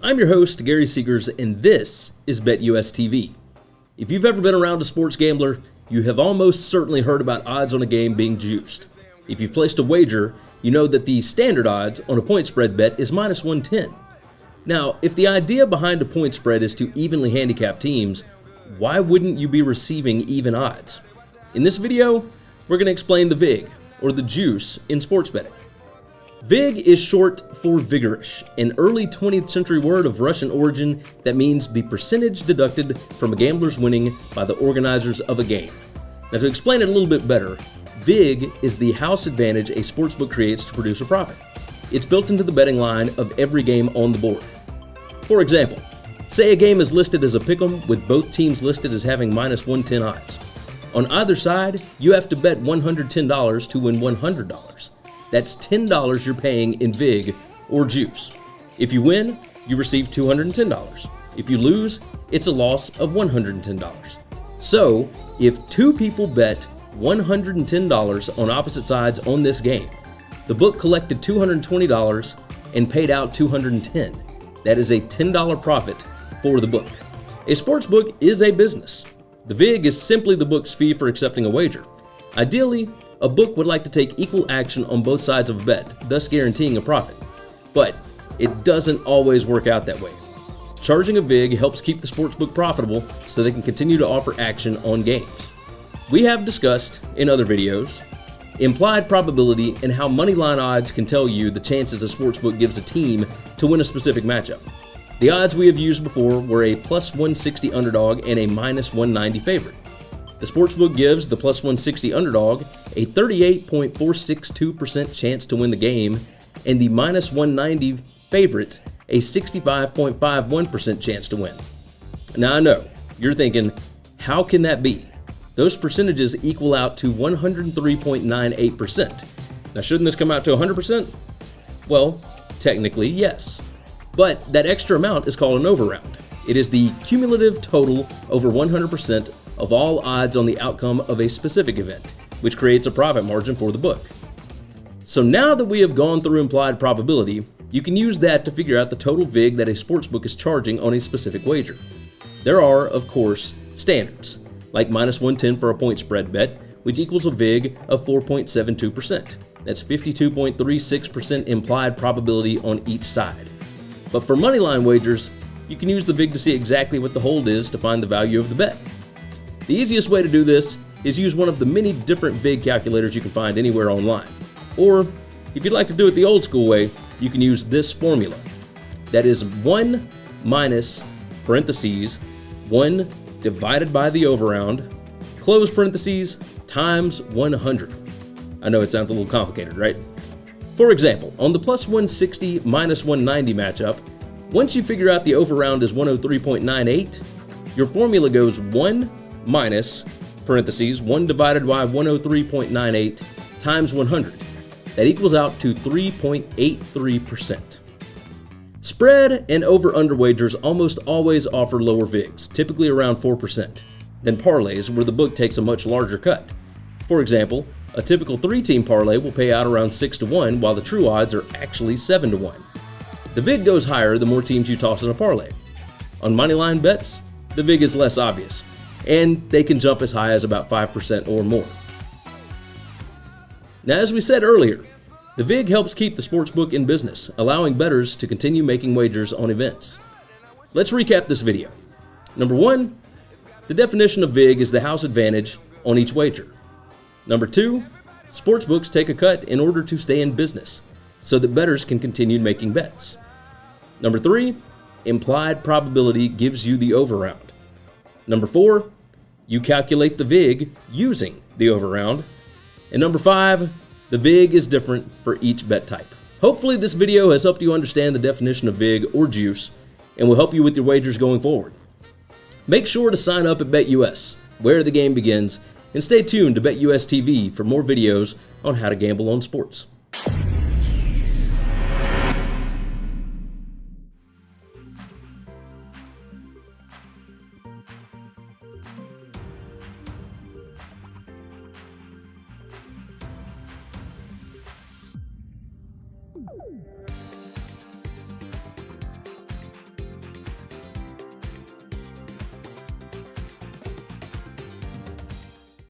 I'm your host, Gary Seegers, and this is BetUS TV. If you've ever been around a sports gambler, you have almost certainly heard about odds on a game being juiced. If you've placed a wager, you know that the standard odds on a point spread bet is minus 110. Now, if the idea behind a point spread is to evenly handicap teams, why wouldn't you be receiving even odds? In this video, we're going to explain the VIG, or the juice, in sports betting. VIG is short for vigorish, an early 20th century word of Russian origin that means the percentage deducted from a gambler's winning by the organizers of a game. Now, to explain it a little bit better, VIG is the house advantage a sportsbook creates to produce a profit. It's built into the betting line of every game on the board. For example, say a game is listed as a pick'em with both teams listed as having minus 110 odds. On either side, you have to bet $110 to win $100. That's $10 you're paying in VIG or juice. If you win, you receive $210. If you lose, it's a loss of $110. So, if two people bet $110 on opposite sides on this game, the book collected $220 and paid out $210. That is a $10 profit for the book. A sports book is a business. The VIG is simply the book's fee for accepting a wager. Ideally, a book would like to take equal action on both sides of a bet, thus guaranteeing a profit. But it doesn't always work out that way. Charging a VIG helps keep the sportsbook profitable so they can continue to offer action on games. We have discussed, in other videos, implied probability and how moneyline odds can tell you the chances a sportsbook gives a team to win a specific matchup. The odds we have used before were a plus 160 underdog and a minus 190 favorite. The sportsbook gives the plus 160 underdog a 38.462% chance to win the game, and the minus 190 favorite a 65.51% chance to win. Now I know, you're thinking, how can that be? Those percentages equal out to 103.98%. Now shouldn't this come out to 100%? Well, technically yes. But that extra amount is called an overround. It is the cumulative total over 100% of all odds on the outcome of a specific event, which creates a profit margin for the book. So now that we have gone through implied probability, you can use that to figure out the total VIG that a sportsbook is charging on a specific wager. There are, of course, standards, like minus 110 for a point spread bet, which equals a VIG of 4.72%. That's 52.36% implied probability on each side. But for moneyline wagers, you can use the VIG to see exactly what the hold is to find the value of the bet. The easiest way to do this is use one of the many different VIG calculators you can find anywhere online. Or, if you'd like to do it the old school way, you can use this formula. That is 1 minus parentheses 1 divided by the overround, close parentheses, times 100. I know it sounds a little complicated, right? For example, on the plus 160 minus 190 matchup, once you figure out the overround is 103.98, your formula goes 1 minus parentheses 1 divided by 103.98 times 100. That equals out to 3.83%. Spread and over-under wagers almost always offer lower VIGs, typically around 4%, than parlays where the book takes a much larger cut. For example, a typical 3-team parlay will pay out around 6-1, while the true odds are actually 7-1. The VIG goes higher the more teams you toss in a parlay. On moneyline bets, the VIG is less obvious, and they can jump as high as about 5% or more. Now, as we said earlier, the VIG helps keep the sportsbook in business, allowing bettors to continue making wagers on events. Let's recap this video. Number 1, the definition of VIG is the house advantage on each wager. Number 2, sportsbooks take a cut in order to stay in business, so that bettors can continue making bets. Number 3, implied probability gives you the overround. Number 4, you calculate the VIG using the overround. And number 5, the VIG is different for each bet type. Hopefully this video has helped you understand the definition of VIG or juice and will help you with your wagers going forward. Make sure to sign up at BetUS, where the game begins, and stay tuned to BetUS TV for more videos on how to gamble on sports.